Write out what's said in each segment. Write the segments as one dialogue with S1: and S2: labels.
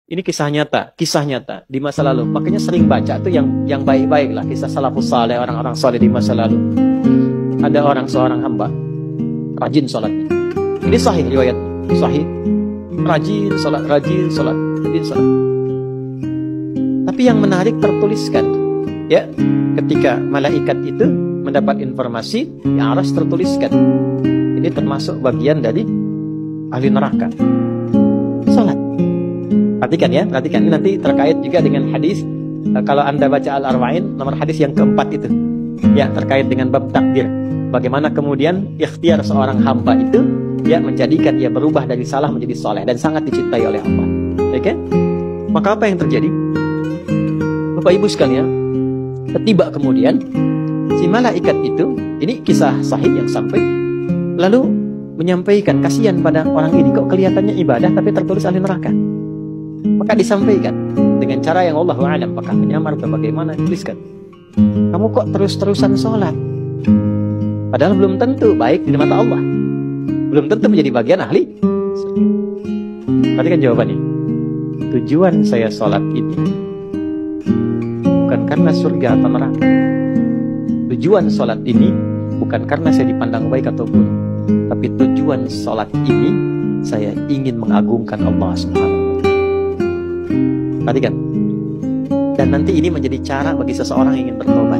S1: Ini kisah nyata di masa lalu. Makanya sering baca tuh yang baik-baik lah, kisah salafus saleh, orang-orang saleh di masa lalu. Ada seorang hamba rajin sholatnya. Ini sahih riwayat, sahih. Rajin sholat. Tapi yang menarik tertuliskan, ya, ketika malaikat itu mendapat informasi, yang harus tertuliskan. Ini termasuk bagian dari ahli neraka. Sholat. Perhatikan ya, ini nanti terkait juga dengan hadis. Kalau Anda baca Al-Arba'in, nomor hadis yang keempat itu, ya, terkait dengan bab takdir. Bagaimana kemudian ikhtiar seorang hamba itu, ya, menjadikan ia berubah dari salah menjadi soleh dan sangat dicintai oleh Allah. Oke? Maka apa yang terjadi? Bapak Ibu sekalian, tiba kemudian si malaikat itu, ini kisah sahih yang sampai, lalu menyampaikan kasihan pada orang ini, kok kelihatannya ibadah tapi tertulis ahli neraka. Maka disampaikan dengan cara yang Allahu a'lam, apakah menyamar atau bagaimana, tuliskan. Kamu kok terus-terusan sholat? Padahal belum tentu baik di mata Allah. Belum tentu menjadi bagian ahli surga. Perhatikan jawabannya. Tujuan saya sholat ini bukan karena surga atau neraka. Tujuan sholat ini bukan karena saya dipandang baik atau buruk, tapi tujuan sholat ini saya ingin mengagungkan Allah Subhanahu. Perhatikan. Dan nanti ini menjadi cara bagi seseorang yang ingin bertobat.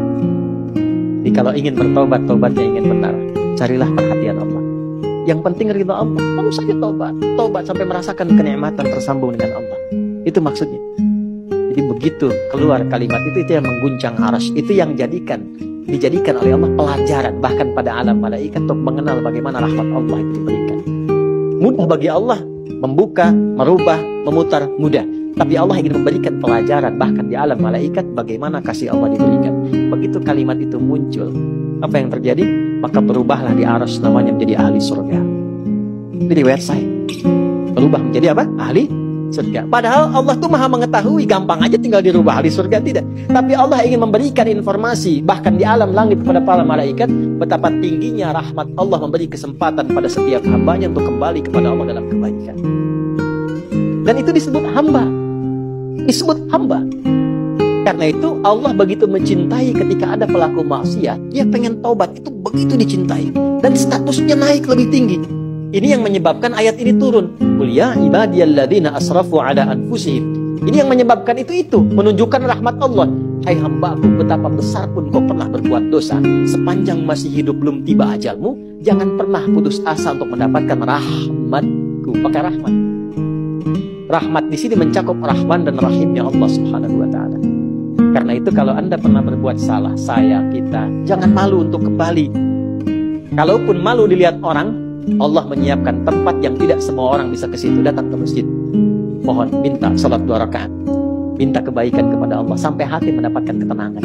S1: Jadi kalau ingin bertobat, tobatnya ingin benar, carilah perhatian Allah. Yang penting ridha Allah. Terus saja tobat sampai merasakan kenikmatan tersambung dengan Allah. Itu maksudnya. Jadi begitu keluar kalimat itu yang mengguncang arsy, itu yang dijadikan oleh Allah pelajaran bahkan pada alam malaikat untuk mengenal bagaimana rahmat Allah itu diberikan. Mudah bagi Allah membuka, merubah, memutar, mudah. Tapi Allah ingin memberikan pelajaran bahkan di alam malaikat bagaimana kasih Allah diberikan. Begitu kalimat itu muncul, apa yang terjadi? Maka berubahlah di arsy namanya menjadi ahli surga. Ini riwayat sahih. Berubah menjadi apa? Ahli surga. Padahal Allah tuh maha mengetahui, gampang aja tinggal dirubah ahli surga, tidak. Tapi Allah ingin memberikan informasi bahkan di alam langit kepada para malaikat betapa tingginya rahmat Allah memberi kesempatan pada setiap hambanya untuk kembali kepada Allah dalam kebaikan. Dan itu disebut hamba. Karena itu Allah begitu mencintai ketika ada pelaku maksiat, dia pengen taubat, itu begitu dicintai dan statusnya naik lebih tinggi. Ini yang menyebabkan ayat ini turun. Qul ya ibadiyalladzina asrafu ala anfusihim. Ini yang menyebabkan itu menunjukkan rahmat Allah. Hai hambaku, betapa besar pun kau pernah berbuat dosa, sepanjang masih hidup belum tiba ajalmu, jangan pernah putus asa untuk mendapatkan rahmatku. Pakai rahmat. Rahmat di sini mencakup Rahman dan Rahimnya Allah Subhanahu wa taala. Karena itu kalau Anda pernah berbuat salah, kita jangan malu untuk kembali. Kalaupun malu dilihat orang, Allah menyiapkan tempat yang tidak semua orang bisa ke situ. Datang ke masjid, mohon minta salat 2 rakaat, minta kebaikan kepada Allah sampai hati mendapatkan ketenangan.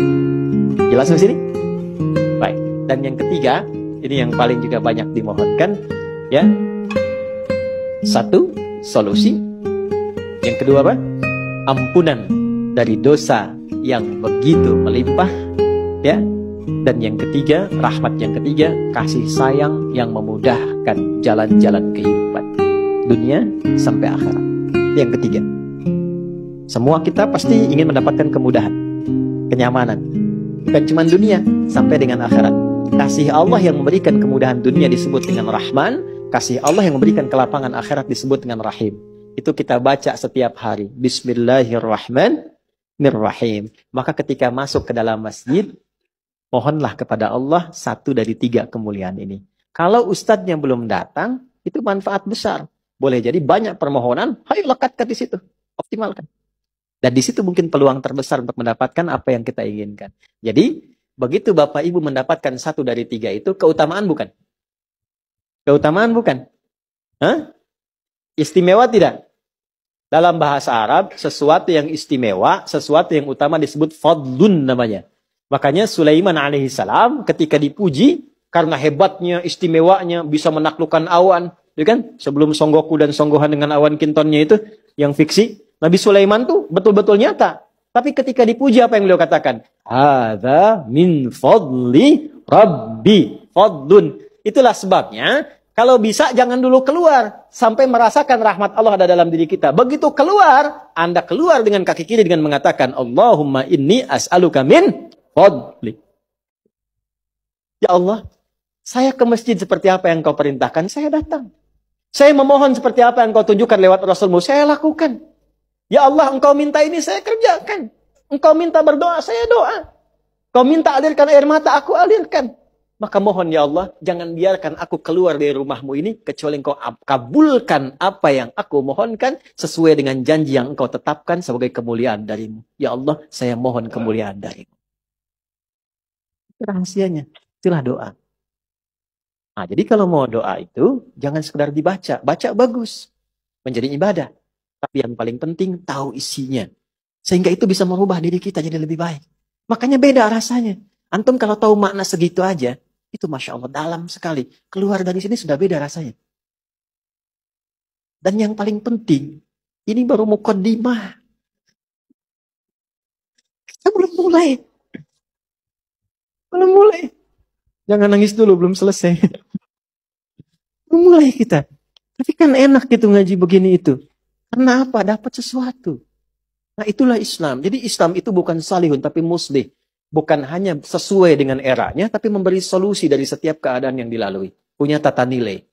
S1: Jelas di sini? Baik. Dan yang ketiga, ini yang paling juga banyak dimohonkan, ya. Satu, solusi. Yang kedua apa? Ampunan dari dosa yang begitu melimpah, ya. Dan yang ketiga, rahmat yang ketiga, kasih sayang yang memudahkan jalan-jalan kehidupan dunia sampai akhirat. Yang ketiga, semua kita pasti ingin mendapatkan kemudahan, kenyamanan, bukan cuma dunia sampai dengan akhirat. Kasih Allah yang memberikan kemudahan dunia disebut dengan Rahman, kasih Allah yang memberikan kelapangan akhirat disebut dengan Rahim. Itu kita baca setiap hari. Bismillahirrahmanirrahim. Maka ketika masuk ke dalam masjid, mohonlah kepada Allah satu dari 3 kemuliaan ini. Kalau ustadznya belum datang, itu manfaat besar. Boleh jadi banyak permohonan, ayo lekatkan di situ, optimalkan. Dan di situ mungkin peluang terbesar untuk mendapatkan apa yang kita inginkan. Jadi, begitu Bapak Ibu mendapatkan 1 dari 3 itu, keutamaan bukan? Keutamaan bukan? Hah? Istimewa tidak? Dalam bahasa Arab, sesuatu yang istimewa, sesuatu yang utama disebut fadlun namanya. Makanya Sulaiman alaihissalam ketika dipuji karena hebatnya, istimewanya, bisa menaklukkan awan, ya kan? Sebelum Songgoku dan Songgohan dengan awan kintonnya itu yang fiksi, Nabi Sulaiman tuh betul-betul nyata. Tapi ketika dipuji apa yang beliau katakan? Hadza min fadli Rabbi. Fadlun. Itulah sebabnya Kalau bisa jangan dulu keluar sampai merasakan rahmat Allah ada dalam diri kita. Begitu keluar, Anda keluar dengan kaki kiri dengan mengatakan Allahumma inni as'aluka min fadlik. Ya Allah, saya ke masjid seperti apa yang kau perintahkan, saya datang. Saya memohon seperti apa yang kau tunjukkan lewat Rasulmu, saya lakukan. Ya Allah, engkau minta ini, saya kerjakan. Engkau minta berdoa, saya doa. Kau minta alirkan air mata, aku alirkan. Maka mohon ya Allah, jangan biarkan aku keluar dari rumahmu ini, kecuali engkau kabulkan apa yang aku mohonkan, sesuai dengan janji yang engkau tetapkan sebagai kemuliaan darimu. Ya Allah, saya mohon kemuliaan darimu. Rahasianya, itulah doa. Nah, jadi kalau mau doa itu, jangan sekedar dibaca. Baca bagus, menjadi ibadah. Tapi yang paling penting, tahu isinya. Sehingga itu bisa merubah diri kita jadi lebih baik. Makanya beda rasanya. Antum kalau tahu makna segitu aja, itu Masya Allah dalam sekali. Keluar dari sini sudah beda rasanya. Dan yang paling penting, ini baru mukaddimah. Kita belum mulai. Belum mulai. Jangan nangis dulu, belum selesai. Belum mulai kita. Tapi kan enak gitu ngaji begini itu. Karena apa? Dapat sesuatu. Nah itulah Islam. Jadi Islam itu bukan salihun, tapi muslih. Bukan hanya sesuai dengan eranya, tapi memberi solusi dari setiap keadaan yang dilalui. Punya tata nilai.